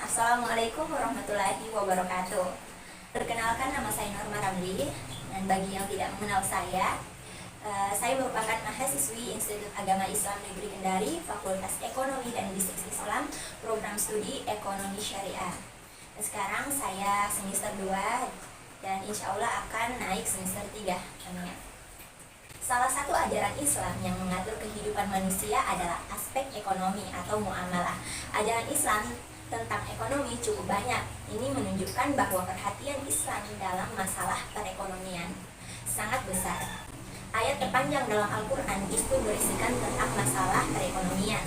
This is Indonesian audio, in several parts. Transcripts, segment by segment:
Assalamualaikum warahmatullahi wabarakatuh. Perkenalkan, nama saya Norma Ramli. Dan bagi yang tidak mengenal saya merupakan mahasiswi Institut Agama Islam Negeri Kendari, Fakultas Ekonomi dan Bisnis Islam, Program Studi Ekonomi Syariah. Sekarang saya semester 2 dan insya Allah akan naik semester 3. Salah satu ajaran Islam yang mengatur kehidupan manusia adalah aspek ekonomi atau muamalah. Ajaran Islam tentang ekonomi cukup banyak. Ini menunjukkan bahwa perhatian Islam dalam masalah perekonomian sangat besar. Ayat terpanjang dalam Al-Quran itu berisikan tentang masalah perekonomian,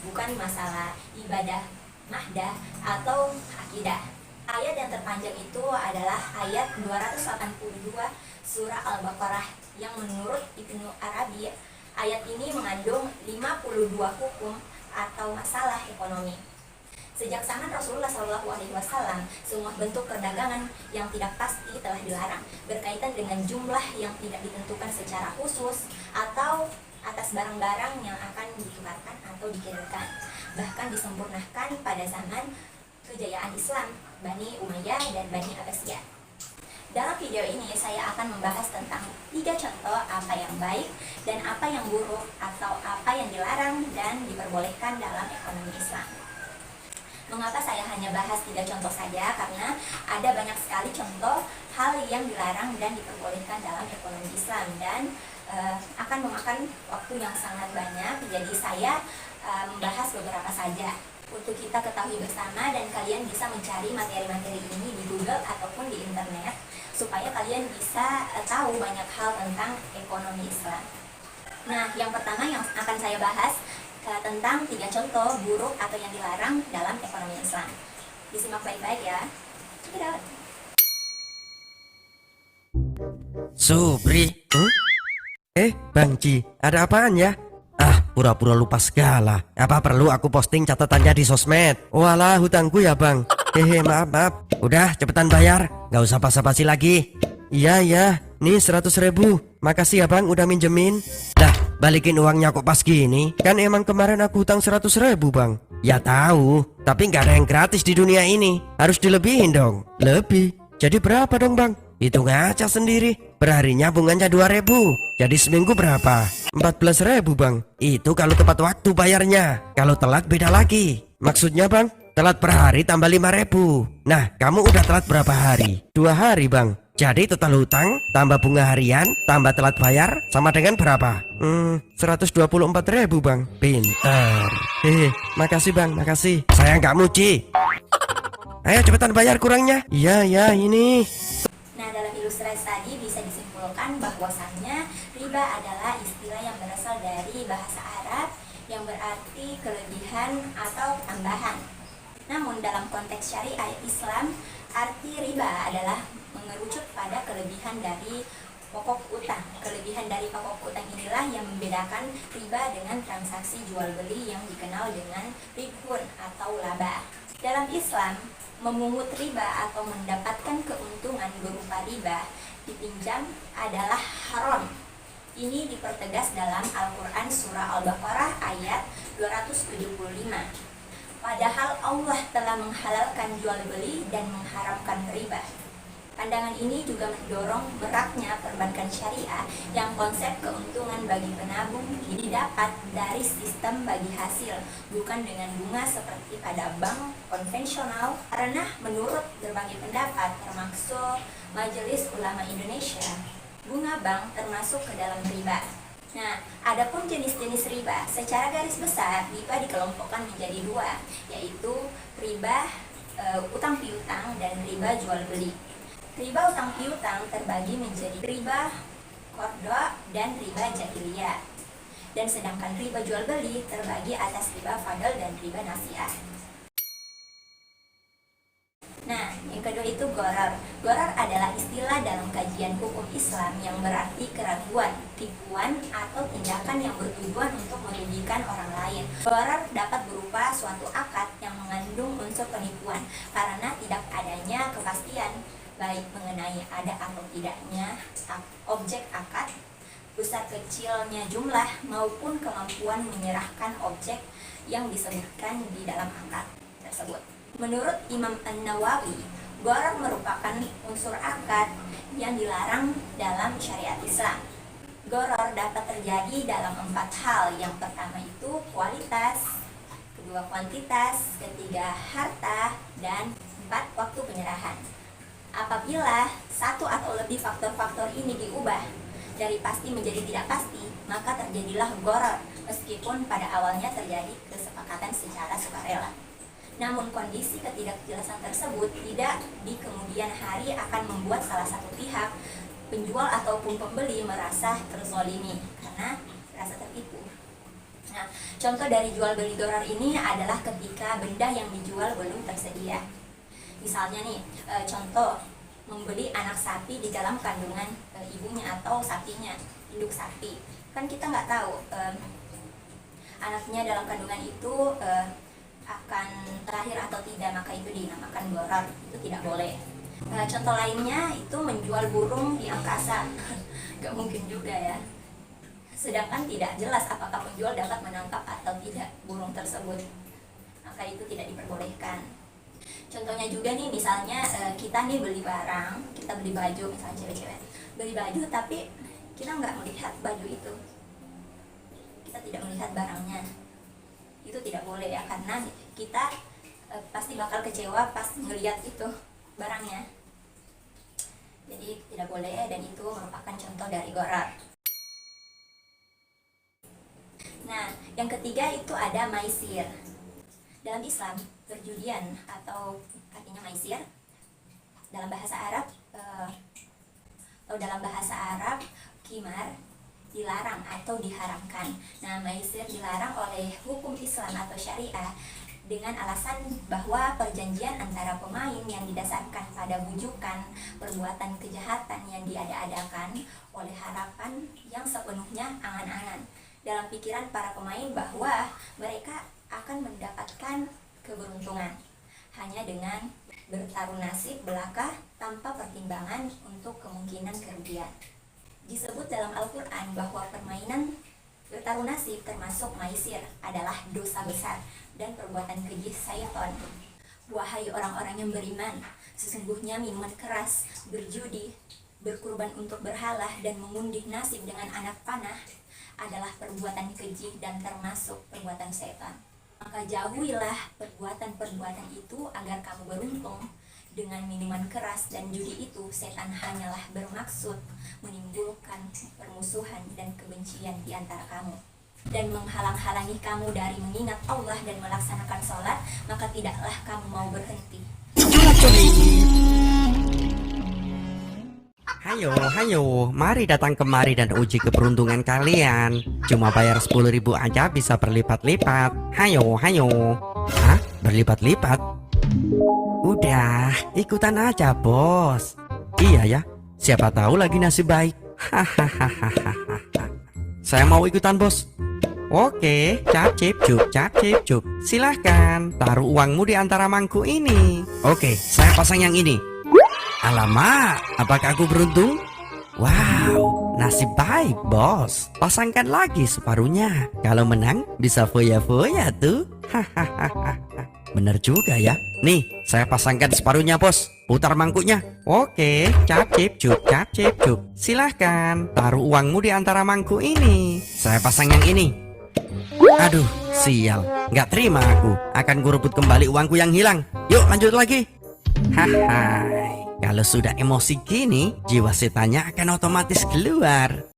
bukan masalah ibadah, mahdah, atau akidah. Ayat yang terpanjang itu adalah ayat 282 surah Al-Baqarah yang menurut Ibnu Arabi, ayat ini mengandung 52 hukum atau masalah ekonomi. Sejak zaman Rasulullah SAW, semua bentuk perdagangan yang tidak pasti telah dilarang, berkaitan dengan jumlah yang tidak ditentukan secara khusus atau atas barang-barang yang akan ditukarkan atau dikirimkan. Bahkan disempurnakan pada zaman kejayaan Islam, Bani Umayyah dan Bani Abbasiyah. Dalam video ini saya akan membahas tentang 3 contoh apa yang baik dan apa yang buruk atau apa yang dilarang dan diperbolehkan dalam ekonomi Islam. Mengapa saya hanya bahas 3 contoh saja? Karena ada banyak sekali contoh hal yang dilarang dan diperbolehkan dalam ekonomi Islam dan akan memakan waktu yang sangat banyak. Jadi saya membahas beberapa saja untuk kita ketahui bersama dan kalian bisa mencari materi-materi ini di Google ataupun di internet supaya kalian bisa tahu banyak hal tentang ekonomi Islam. Nah, yang pertama yang akan saya bahas tentang 3 contoh buruk atau yang dilarang dalam ekonomi Islam. Disimak baik-baik ya. Check it out. Subri, Bang Ji, ada apaan ya? Pura-pura lupa segala. Apa perlu aku posting catatannya di sosmed? Walah, hutangku ya bang. Maaf. Udah, cepetan bayar. Gak usah basa-basi lagi. Iya, nih 100.000. Makasih ya bang, udah minjemin. Lah, balikin uangnya kok pas gini? Kan emang kemarin aku hutang 100.000 bang. Ya tahu, tapi nggak ada yang gratis di dunia ini. Harus dilebihin dong. Lebih? Jadi berapa dong bang? Hitung aja sendiri. Perharinya bunganya 2.000. Jadi seminggu berapa? 14.000 bang. Itu kalau tepat waktu bayarnya. Kalau telat beda lagi. Maksudnya bang, telat per hari tambah 5.000. Nah, kamu udah telat berapa hari? 2 hari bang. Jadi total hutang tambah bunga harian tambah telat bayar sama dengan berapa? 124.000 bang. Pintar. Makasih bang, makasih. Saya nggak muji. Ayo cepetan bayar kurangnya. Iya ini. Nah, dalam ilustrasi tadi bisa disimpulkan bahwasannya riba adalah istilah yang berasal dari bahasa Arab yang berarti kelebihan atau tambahan. Namun dalam konteks syariah Islam, arti riba adalah mengerucut pada kelebihan dari pokok utang. Kelebihan dari pokok utang inilah yang membedakan riba dengan transaksi jual beli yang dikenal dengan ribun atau laba. Dalam Islam, memungut riba atau mendapatkan keuntungan berupa riba dipinjam adalah haram. Ini dipertegas dalam Al-Quran surah Al-Baqarah ayat 275. Padahal Allah telah menghalalkan jual beli dan mengharamkan riba. Pandangan ini juga mendorong beratnya perbankan syariah yang konsep keuntungan bagi penabung didapat dari sistem bagi hasil, bukan dengan bunga seperti pada bank konvensional. Karena menurut berbagai pendapat termasuk Majelis Ulama Indonesia, bunga bank termasuk ke dalam riba. Nah, adapun jenis-jenis riba, secara garis besar riba dikelompokkan menjadi 2, yaitu riba utang piutang dan riba jual beli. Riba utang piutang terbagi menjadi riba qardo dan riba jahiliyah. Dan sedangkan riba jual beli terbagi atas riba fadl dan riba nasiah. Nah, yang kedua itu gharar. Gharar adalah istilah dalam kajian hukum Islam yang berarti keraguan, tipuan, atau tindakan yang bertujuan untuk merugikan orang lain. Gharar dapat berupa suatu akad yang mengandung unsur penipuan karena tidak adanya kepastian baik mengenai ada atau tidaknya objek akad, besar kecilnya jumlah maupun kemampuan menyerahkan objek yang disebutkan di dalam akad tersebut. Menurut Imam An-Nawawi, gharar merupakan unsur akad yang dilarang dalam syariat Islam. Gharar dapat terjadi dalam 4 hal. Yang pertama itu kualitas, kedua kuantitas, ketiga harta, dan 4 waktu penyerahan. Apabila satu atau lebih faktor-faktor ini diubah dari pasti menjadi tidak pasti, maka terjadilah gharar meskipun pada awalnya terjadi kesepakatan secara sukarela. Namun kondisi ketidakjelasan tersebut tidak di kemudian hari akan membuat salah satu pihak, penjual ataupun pembeli, merasa terzolimi karena merasa tertipu. Nah, contoh dari jual beli gharar ini adalah ketika benda yang dijual belum tersedia. Misalnya nih, contoh membeli anak sapi di dalam kandungan ibunya atau sapinya, induk sapi. Kan kita nggak tahu anaknya dalam kandungan itu akan lahir atau tidak, maka itu dinamakan gharar, itu tidak boleh. Contoh lainnya itu menjual burung di angkasa, nggak mungkin juga ya. Sedangkan tidak jelas apakah penjual dapat menangkap atau tidak burung tersebut, maka itu tidak diperbolehkan. Contohnya juga nih, misalnya kita nih beli barang, kita beli baju, misalnya cewek-cewek beli baju tapi kita nggak melihat baju itu, kita tidak melihat barangnya, itu tidak boleh ya, karena kita pasti bakal kecewa pas melihat itu barangnya. Jadi tidak boleh, dan itu merupakan contoh dari gharar. Nah, yang ketiga itu ada maisir. Dalam Islam, perjudian atau artinya maisir dalam bahasa Arab qimar dilarang atau diharamkan. Nah, maisir dilarang oleh hukum Islam atau syariah dengan alasan bahwa perjanjian antara pemain yang didasarkan pada bujukan perbuatan kejahatan yang diada-adakan oleh harapan yang sepenuhnya angan-angan dalam pikiran para pemain bahwa mereka akan mendapatkan keberuntungan hanya dengan bertaruh nasib belaka tanpa pertimbangan untuk kemungkinan kerugian. Disebut dalam Al-Quran bahwa permainan bertaruh nasib termasuk maisir adalah dosa besar dan perbuatan keji syaitan. Wahai orang-orang yang beriman, sesungguhnya minuman keras, berjudi, berkurban untuk berhala, dan mengundi nasib dengan anak panah adalah perbuatan keji dan termasuk perbuatan syaitan. Maka jauhilah perbuatan-perbuatan itu agar kamu beruntung. Dengan minuman keras dan judi itu, setan hanyalah bermaksud menimbulkan permusuhan dan kebencian di antara kamu dan menghalang-halangi kamu dari mengingat Allah dan melaksanakan sholat, maka tidaklah kamu mau berhenti. Hayo, mari datang kemari dan uji keberuntungan kalian. Cuma bayar 10.000 aja bisa berlipat-lipat. Hayo. Hah? Berlipat-lipat? Udah, ikutan aja bos. Iya ya, siapa tahu lagi nasib baik. Hahaha. Saya mau ikutan bos. Oke, cap cip cup. Silahkan, taruh uangmu di antara mangkuk ini. Oke, saya pasang yang ini. Alamak, apakah aku beruntung? Wow, nasib baik bos. Pasangkan lagi separuhnya. Kalau menang bisa foya-foya tuh. Hahaha. Bener juga ya. Nih, saya pasangkan separuhnya bos. Putar mangkuknya. Oke, cap cip cup. Silahkan, taruh uangmu di antara mangkuk ini. Saya pasang yang ini. Aduh, sial. Nggak terima aku. Akan kurebut kembali uangku yang hilang. Yuk lanjut lagi. Haha. Kalau sudah emosi gini, jiwa setannya akan otomatis keluar.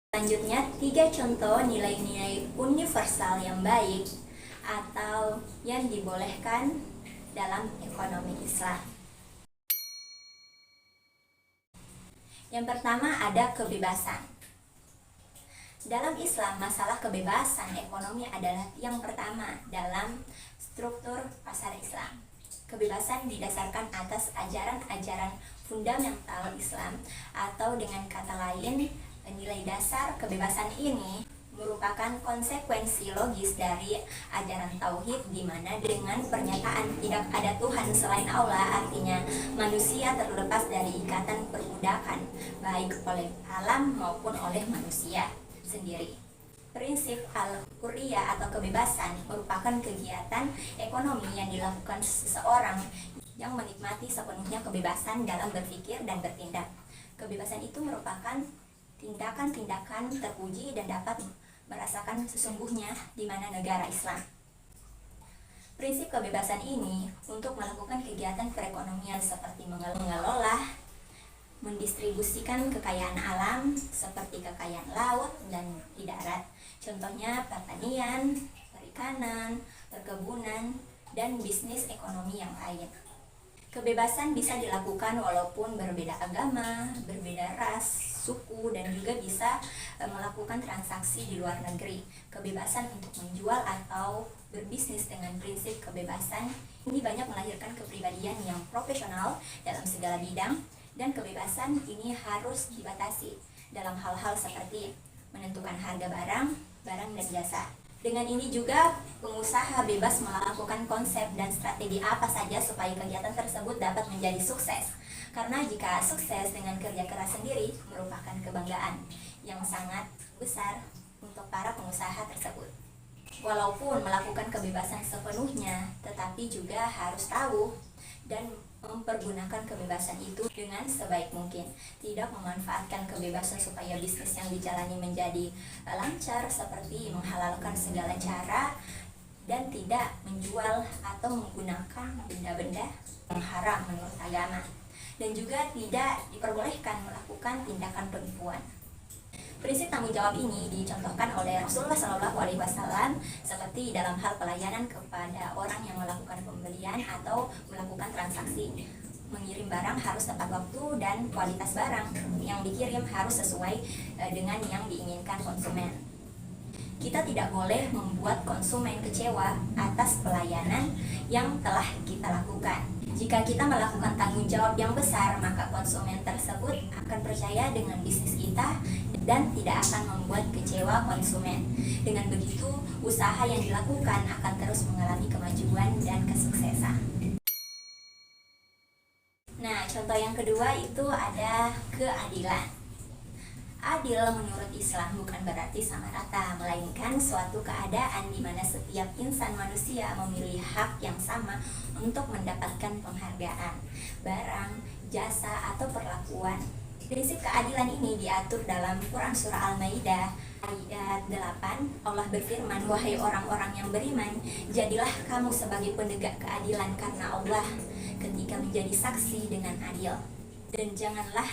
Selanjutnya, 3 contoh nilai-nilai universal yang baik atau yang dibolehkan dalam ekonomi Islam. Yang pertama ada kebebasan. Dalam Islam, masalah kebebasan ekonomi adalah yang pertama dalam struktur pasar Islam. Kebebasan didasarkan atas ajaran-ajaran fundamental Islam, atau dengan kata lain, nilai dasar kebebasan ini merupakan konsekuensi logis dari ajaran tauhid, di mana dengan pernyataan tidak ada Tuhan selain Allah, artinya manusia terlepas dari ikatan perbudakan baik oleh alam maupun oleh manusia sendiri. Prinsip al-hurriyah atau kebebasan merupakan kegiatan ekonomi yang dilakukan seseorang yang menikmati sepenuhnya kebebasan dalam berpikir dan bertindak. Kebebasan itu merupakan tindakan-tindakan terpuji dan dapat merasakan sesungguhnya di mana negara Islam. Prinsip kebebasan ini untuk melakukan kegiatan perekonomian seperti mengelola, mendistribusikan kekayaan alam seperti kekayaan laut dan di darat. Contohnya pertanian, perikanan, perkebunan, dan bisnis ekonomi yang lain. Kebebasan bisa dilakukan walaupun berbeda agama, berbeda ras, suku, dan juga bisa melakukan transaksi di luar negeri. Kebebasan untuk menjual atau berbisnis dengan prinsip kebebasan ini banyak melahirkan kepribadian yang profesional dalam segala bidang, dan kebebasan ini harus dibatasi dalam hal-hal seperti menentukan harga barang dan jasa. Dengan ini juga pengusaha bebas melakukan konsep dan strategi apa saja supaya kegiatan tersebut dapat menjadi sukses. Karena jika sukses dengan kerja keras sendiri merupakan kebanggaan yang sangat besar untuk para pengusaha tersebut. Walaupun melakukan kebebasan sepenuhnya, tetapi juga harus tahu dan mempergunakan kebebasan itu dengan sebaik mungkin. Tidak memanfaatkan kebebasan supaya bisnis yang dijalani menjadi lancar seperti menghalalkan segala cara dan tidak menjual atau menggunakan benda-benda yang haram menurut agama. Dan juga tidak diperbolehkan melakukan tindakan penipuan. Prinsip tanggung jawab ini dicontohkan oleh Rasulullah SAW seperti dalam hal pelayanan kepada orang yang melakukan pembelian atau melakukan transaksi. Mengirim barang harus tepat waktu dan kualitas barang yang dikirim harus sesuai dengan yang diinginkan konsumen. Kita tidak boleh membuat konsumen kecewa atas pelayanan yang telah kita lakukan. Jika kita melakukan tanggung jawab yang besar, maka konsumen tersebut akan percaya dengan bisnis kita dan tidak akan membuat kecewa konsumen. Dengan begitu, usaha yang dilakukan akan terus mengalami kemajuan dan kesuksesan. Nah, contoh yang kedua itu ada keadilan. Adil menurut Islam bukan berarti sama rata, melainkan suatu keadaan di mana setiap insan manusia memiliki hak yang sama untuk mendapatkan penghargaan, barang, jasa, atau perlakuan. Prinsip keadilan ini diatur dalam Quran Surah Al-Maidah ayat 8. Allah berfirman, "Wahai orang-orang yang beriman, jadilah kamu sebagai penegak keadilan karena Allah ketika menjadi saksi dengan adil. Dan janganlah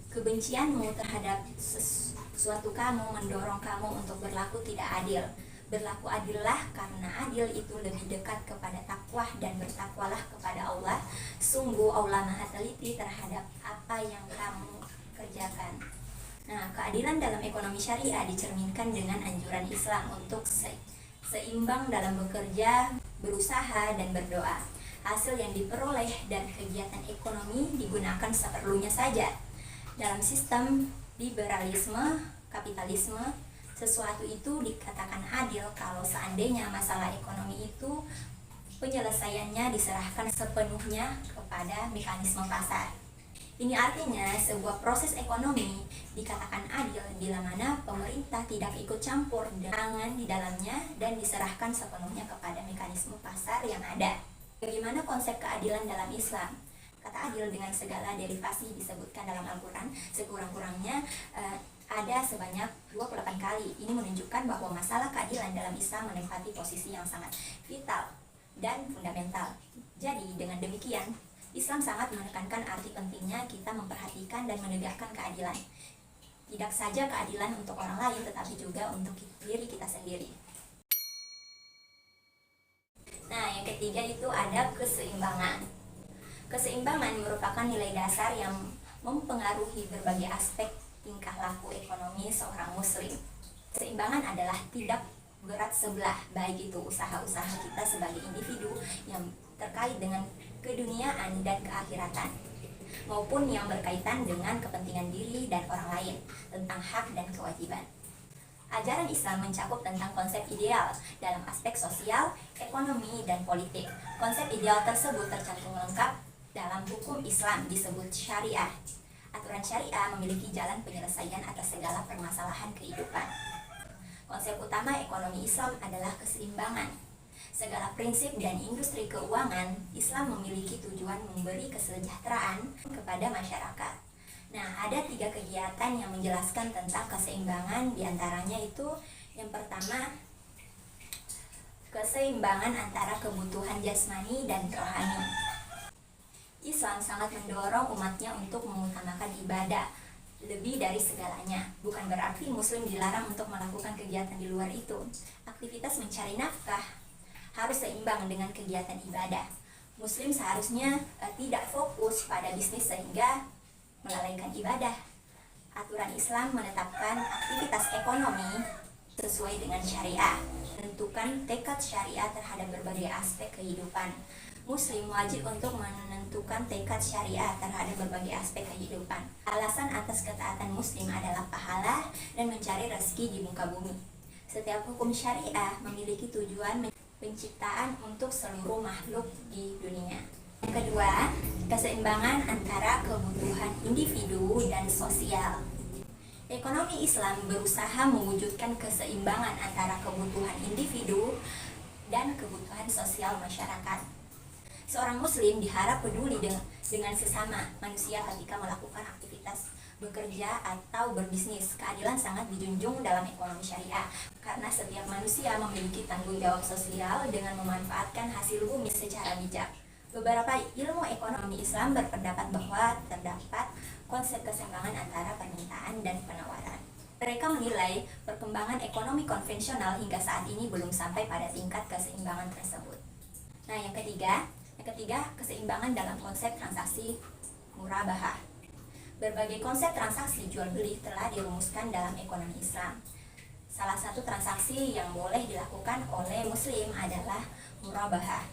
kebencianmu terhadap sesuatu kamu mendorong kamu untuk berlaku tidak adil. Berlaku adillah karena adil itu lebih dekat kepada takwa dan bertakwalah kepada Allah. Sungguh Allah Maha teliti terhadap apa yang kamu kerjakan." Nah, keadilan dalam ekonomi syariah dicerminkan dengan anjuran Islam untuk seimbang dalam bekerja, berusaha, dan berdoa. Hasil yang diperoleh dan kegiatan ekonomi digunakan seperlunya saja. Dalam sistem liberalisme, kapitalisme, sesuatu itu dikatakan adil kalau seandainya masalah ekonomi itu penyelesaiannya diserahkan sepenuhnya kepada mekanisme pasar. Ini artinya sebuah proses ekonomi dikatakan adil bila mana pemerintah tidak ikut campur tangan di dalamnya dan diserahkan sepenuhnya kepada mekanisme pasar yang ada. Bagaimana konsep keadilan dalam Islam? Kata adil dengan segala derivasi disebutkan dalam Al-Quran sekurang-kurangnya ada sebanyak 28 kali. Ini menunjukkan bahwa masalah keadilan dalam Islam menempati posisi yang sangat vital dan fundamental. Jadi dengan demikian, Islam sangat menekankan arti pentingnya kita memperhatikan dan menegakkan keadilan. Tidak saja keadilan untuk orang lain, tetapi juga untuk diri kita sendiri. Nah, yang ketiga itu ada keseimbangan. Keseimbangan merupakan nilai dasar yang mempengaruhi berbagai aspek tingkah laku ekonomi seorang muslim. Keseimbangan adalah tidak berat sebelah, baik itu usaha-usaha kita sebagai individu yang terkait dengan keduniaan dan keakhiratan, maupun yang berkaitan dengan kepentingan diri dan orang lain tentang hak dan kewajiban. Ajaran Islam mencakup tentang konsep ideal dalam aspek sosial, ekonomi, dan politik. Konsep ideal tersebut tercantum lengkap dalam hukum Islam disebut syariah. Aturan syariah memiliki jalan penyelesaian atas segala permasalahan kehidupan. Konsep utama ekonomi Islam adalah keseimbangan. Segala prinsip dan industri keuangan Islam memiliki tujuan memberi kesejahteraan kepada masyarakat. Nah, ada 3 kegiatan yang menjelaskan tentang keseimbangan, diantaranya itu yang pertama, keseimbangan antara kebutuhan jasmani dan rohani. Islam sangat mendorong umatnya untuk mengutamakan ibadah lebih dari segalanya. Bukan berarti muslim dilarang untuk melakukan kegiatan di luar itu. Aktivitas mencari nafkah harus seimbang dengan kegiatan ibadah. Muslim seharusnya tidak fokus pada bisnis sehingga melalaikan ibadah. Aturan Islam menetapkan aktivitas ekonomi sesuai dengan syariah, menentukan tekad syariah terhadap berbagai aspek kehidupan. Muslim wajib untuk menentukan tekad syariah terhadap berbagai aspek kehidupan. Alasan atas ketaatan muslim adalah pahala dan mencari rezeki di muka bumi. Setiap hukum syariah memiliki tujuan penciptaan untuk seluruh makhluk di dunia. Yang kedua, keseimbangan antara kebutuhan individu dan sosial. Ekonomi Islam berusaha mewujudkan keseimbangan antara kebutuhan individu dan kebutuhan sosial masyarakat. Seorang muslim diharap peduli dengan sesama manusia ketika melakukan aktivitas bekerja atau berbisnis. Keadilan sangat dijunjung dalam ekonomi syariah karena setiap manusia memiliki tanggung jawab sosial dengan memanfaatkan hasil bumi secara bijak. Beberapa ilmu ekonomi Islam berpendapat bahwa terdapat konsep keseimbangan antara permintaan dan penawaran. Mereka menilai perkembangan ekonomi konvensional hingga saat ini belum sampai pada tingkat keseimbangan tersebut. Nah, yang ketiga, keseimbangan dalam konsep transaksi murabahah. Berbagai konsep transaksi jual beli telah dirumuskan dalam ekonomi Islam. Salah satu transaksi yang boleh dilakukan oleh muslim adalah murabahah.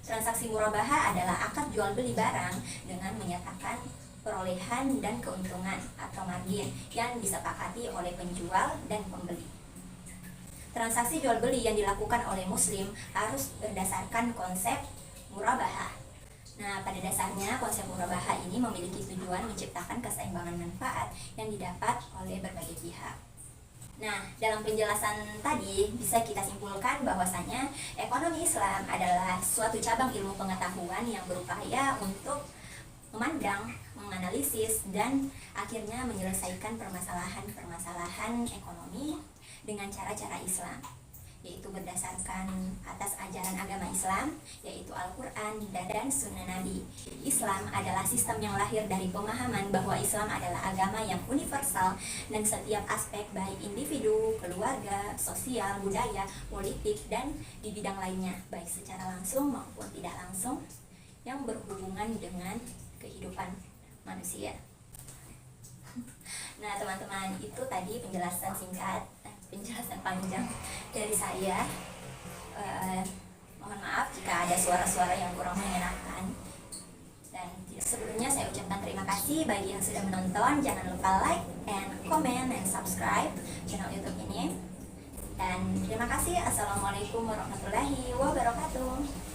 Transaksi murabahah adalah akad jual beli barang dengan menyatakan perolehan dan keuntungan atau margin yang disepakati oleh penjual dan pembeli. Transaksi jual beli yang dilakukan oleh muslim harus berdasarkan konsep murabahah. Nah, pada dasarnya konsep murabahah ini memiliki tujuan menciptakan keseimbangan manfaat yang didapat oleh berbagai pihak. Nah, dalam penjelasan tadi bisa kita simpulkan bahwasanya ekonomi Islam adalah suatu cabang ilmu pengetahuan yang berupaya untuk memandang, menganalisis, dan akhirnya menyelesaikan permasalahan ekonomi dengan cara-cara Islam, yaitu berdasarkan atas ajaran agama Islam, yaitu Al-Quran dan Sunnah Nabi. Islam adalah sistem yang lahir dari pemahaman bahwa Islam adalah agama yang universal dan setiap aspek baik individu, keluarga, sosial, budaya, politik, dan di bidang lainnya, baik secara langsung maupun tidak langsung, yang berhubungan dengan kehidupan manusia. Nah, teman-teman, itu tadi penjelasan panjang dari saya. Mohon maaf jika ada suara-suara yang kurang menyenangkan. Dan sebelumnya saya ucapkan terima kasih bagi yang sudah menonton. Jangan lupa like and comment and subscribe channel YouTube ini. Dan terima kasih. Assalamualaikum warahmatullahi wabarakatuh.